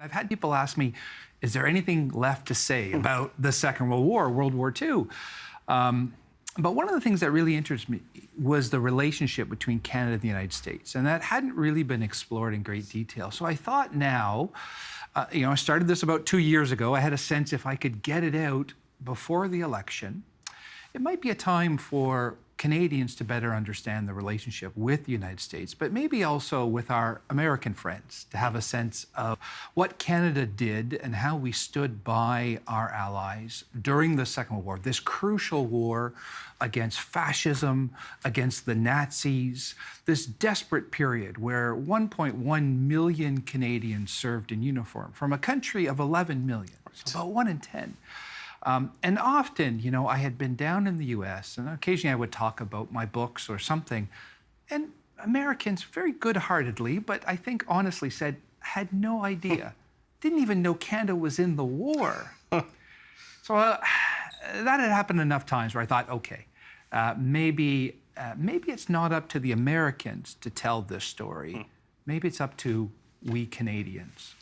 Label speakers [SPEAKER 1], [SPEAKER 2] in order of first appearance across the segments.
[SPEAKER 1] I've had people ask me, is there anything left to say about the Second World War, World War II? But one of the things that really interested me was the relationship between Canada and the United States, and that hadn't really been explored in great detail. So I thought now, I started this about 2 years ago. I had a sense if I could get it out before the election, it might be a time for Canadians to better understand the relationship with the United States, but maybe also with our American friends to have a sense of what Canada did and how we stood by our allies during the Second World War, this crucial war against fascism, against the Nazis, this desperate period where 1.1 million Canadians served in uniform from a country of 11 million, so about 1 in 10. And often, I had been down in the U.S. and occasionally I would talk about my books or something. And Americans, very good-heartedly, but I think honestly said, had no idea, didn't even know Canada was in the war. So that had happened enough times where I thought, okay, maybe it's not up to the Americans to tell this story. Maybe it's up to we Canadians.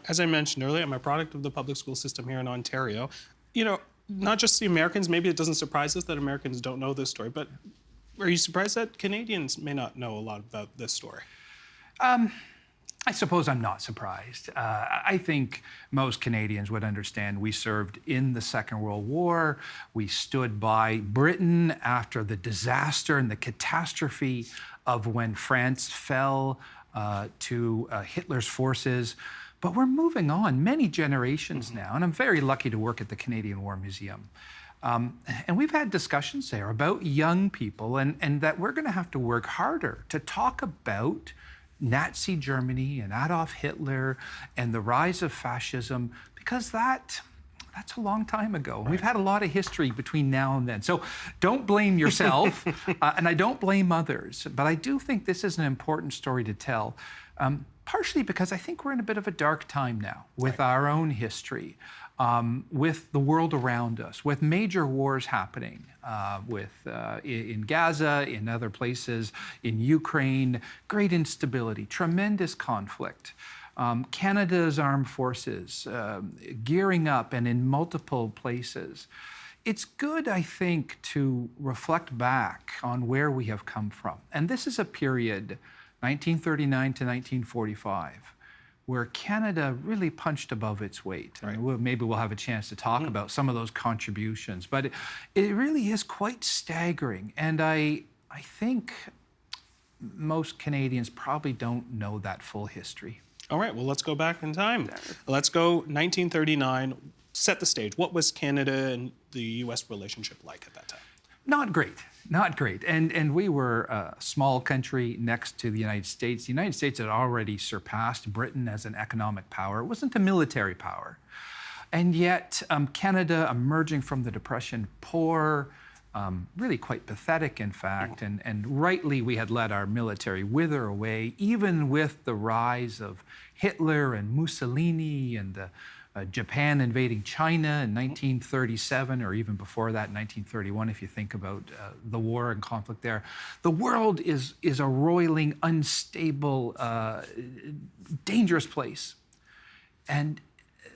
[SPEAKER 2] As I mentioned earlier, I'm a product of the public school system here in Ontario. Not just the Americans, maybe it doesn't surprise us that Americans don't know this story, but are you surprised that Canadians may not know a lot about this story?
[SPEAKER 1] I suppose I'm not surprised. I think most Canadians would understand we served in the Second World War. We stood by Britain after the disaster and the catastrophe of when France fell to Hitler's forces. But we're moving on many generations now, and I'm very lucky to work at the Canadian War Museum. And we've had discussions there about young people and that we're going to have to work harder to talk about Nazi Germany and Adolf Hitler and the rise of fascism, because that's a long time ago. Right. We've had a lot of history between now and then. So don't blame yourself, and I don't blame others, but I do think this is an important story to tell, partially because I think we're in a bit of a dark time now with our own history, with the world around us, with major wars happening, in Gaza, in other places, in Ukraine, great instability, tremendous conflict. Canada's armed forces gearing up and in multiple places. It's good, I think, to reflect back on where we have come from. And this is a period, 1939 to 1945, where Canada really punched above its weight. Right. And maybe we'll have a chance to talk about some of those contributions, but it really is quite staggering. And I think most Canadians probably don't know that full history.
[SPEAKER 2] All right, well, let's go back in time. Let's go 1939, set the stage. What was Canada and the U.S. relationship like at that time?
[SPEAKER 1] Not great, not great. And we were a small country next to the United States. The United States had already surpassed Britain as an economic power. It wasn't a military power. And yet, Canada, emerging from the Depression, poor, really quite pathetic, in fact, and rightly we had let our military wither away, even with the rise of Hitler and Mussolini and Japan invading China in 1937, or even before that, in 1931, if you think about the war and conflict there. The world is a roiling, unstable, dangerous place.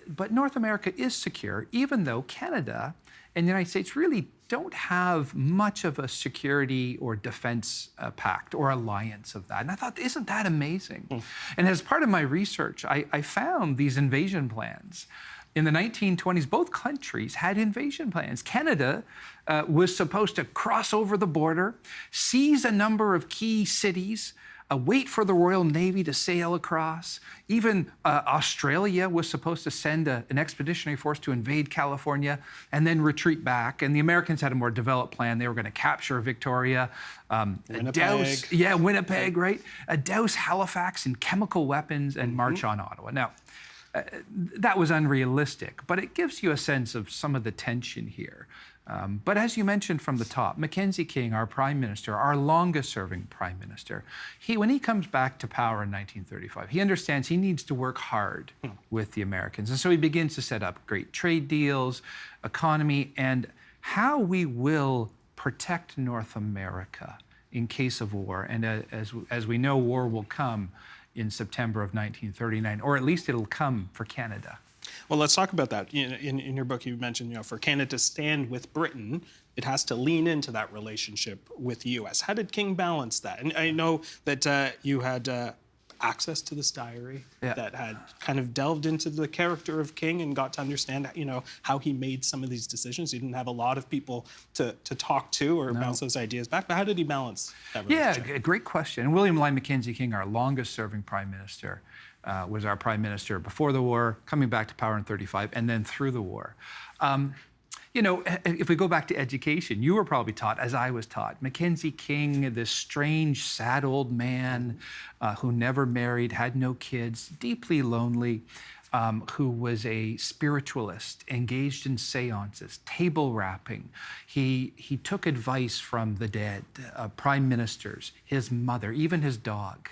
[SPEAKER 1] But North America is secure, even though Canada and the United States really don't have much of a security or defense pact or alliance of that. And I thought, isn't that amazing? And as part of my research, I found these invasion plans. In the 1920s, both countries had invasion plans. Canada was supposed to cross over the border, seize a number of key cities, wait for the Royal Navy to sail across. Even Australia was supposed to send an expeditionary force to invade California and then retreat back. And the Americans had a more developed plan. They were going to capture Victoria, Winnipeg, right? Douse Halifax in chemical weapons and march on Ottawa. Now, that was unrealistic, but it gives you a sense of some of the tension here. But as you mentioned from the top, Mackenzie King, our Prime Minister, our longest-serving Prime Minister, when he comes back to power in 1935, he understands he needs to work hard with the Americans. And so he begins to set up great trade deals, economy, and how we will protect North America in case of war. And as we know, war will come in September of 1939, or at least it'll come for Canada.
[SPEAKER 2] Well, let's talk about that. In your book, you mentioned, for Canada to stand with Britain, it has to lean into that relationship with the U.S. How did King balance that? And I know that you had access to this diary that had kind of delved into the character of King and got to understand, how he made some of these decisions. He didn't have a lot of people to talk to or bounce those ideas back. But how did he balance that relationship?
[SPEAKER 1] Yeah, great question. And William Lyon Mackenzie King, our longest-serving prime minister, was our prime minister before the war, coming back to power in 1935, and then through the war. If we go back to education, you were probably taught, as I was taught, Mackenzie King, this strange, sad old man who never married, had no kids, deeply lonely, who was a spiritualist, engaged in seances, table rapping. He took advice from the dead, prime ministers, his mother, even his dog.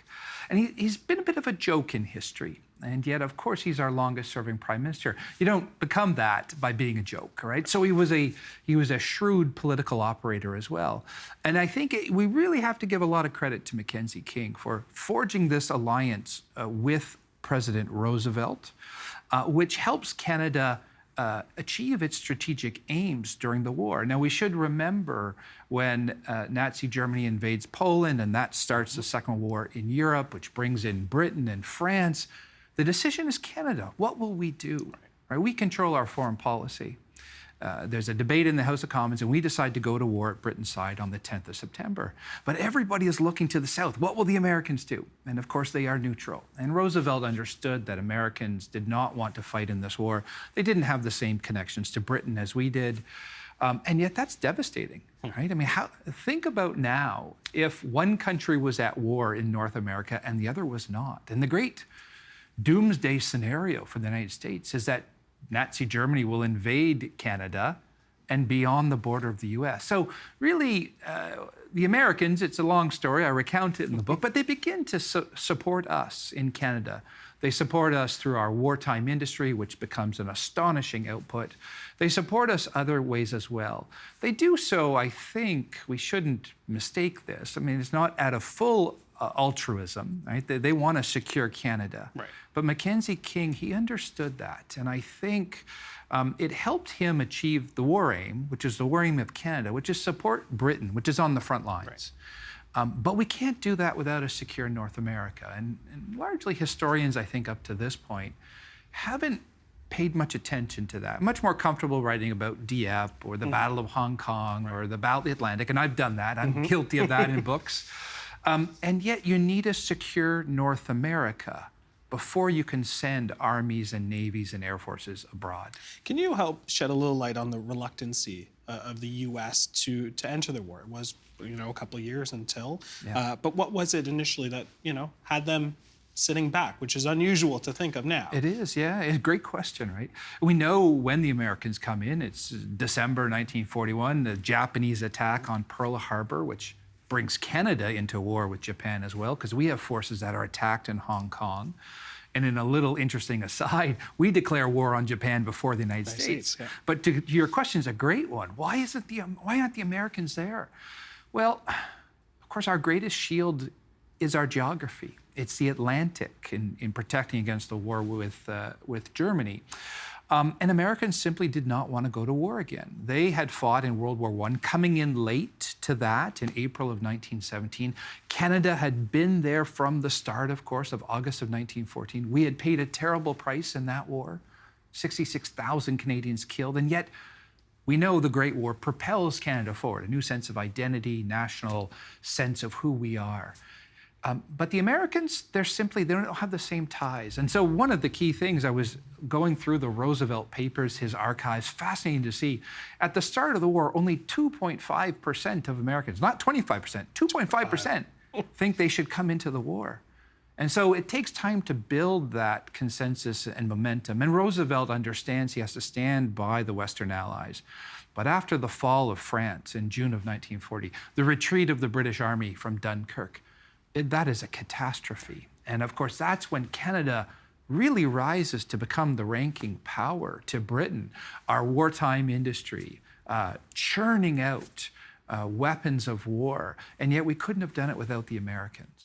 [SPEAKER 1] And he's been a bit of a joke in history. And yet, of course, he's our longest-serving prime minister. You don't become that by being a joke, right? So he was a shrewd political operator as well. And I think we really have to give a lot of credit to Mackenzie King for forging this alliance with President Roosevelt, which helps Canada achieve its strategic aims during the war. Now, we should remember when Nazi Germany invades Poland, and that starts the Second World War in Europe, which brings in Britain and France. The decision is Canada. What will we do? Right? We control our foreign policy. There's a debate in the House of Commons, and we decide to go to war at Britain's side on the 10th of September. But everybody is looking to the South. What will the Americans do? And of course, they are neutral. And Roosevelt understood that Americans did not want to fight in this war. They didn't have the same connections to Britain as we did. And yet that's devastating, right? I mean, think about now if one country was at war in North America and the other was not. And the great doomsday scenario for the United States is that Nazi Germany will invade Canada and be on the border of the U.S. So really, the Americans, it's a long story, I recount it in the book, but they begin to support us in Canada. They support us through our wartime industry, which becomes an astonishing output. They support us other ways as well. They do so, I think, we shouldn't mistake this. I mean, it's not out of full altruism, right? They want to secure Canada.
[SPEAKER 2] Right.
[SPEAKER 1] But Mackenzie King, he understood that. And I think it helped him achieve the war aim, which is the war aim of Canada, which is support Britain, which is on the front lines. Right. But we can't do that without a secure North America. And largely historians, I think, up to this point, haven't paid much attention to that. Much more comfortable writing about Dieppe or the Battle of Hong Kong or the Battle of the Atlantic. And I've done that. I'm guilty of that in books. And yet you need a secure North America before you can send armies and navies and air forces abroad.
[SPEAKER 2] Can you help shed a little light on the reluctancy of the U.S. to enter the war? It was, a couple of years until.
[SPEAKER 1] Yeah.
[SPEAKER 2] But what was it initially that, had them sitting back, which is unusual to think of now?
[SPEAKER 1] It is, yeah. It's a great question, right? We know when the Americans come in. It's December 1941, the Japanese attack on Pearl Harbor, which brings Canada into war with Japan as well, because we have forces that are attacked in Hong Kong. And in a little interesting aside, we declare war on Japan before the United States. Yeah. But your question is a great one. Why aren't the Americans there? Well, of course, our greatest shield is our geography. It's the Atlantic in protecting against the war with Germany. And Americans simply did not want to go to war again. They had fought in World War I, coming in late to that in April of 1917. Canada had been there from the start, of course, of August of 1914. We had paid a terrible price in that war, 66,000 Canadians killed, and yet we know the Great War propels Canada forward, a new sense of identity, national sense of who we are. But the Americans, they don't have the same ties. And so one of the key things, I was going through the Roosevelt papers, his archives, fascinating to see. At the start of the war, only 2.5% of Americans, not 25%, 2.5% think they should come into the war. And so it takes time to build that consensus and momentum. And Roosevelt understands he has to stand by the Western Allies. But after the fall of France in June of 1940, the retreat of the British Army from Dunkirk, that is a catastrophe. And of course, that's when Canada really rises to become the ranking power to Britain. Our wartime industry, churning out weapons of war. And yet we couldn't have done it without the Americans.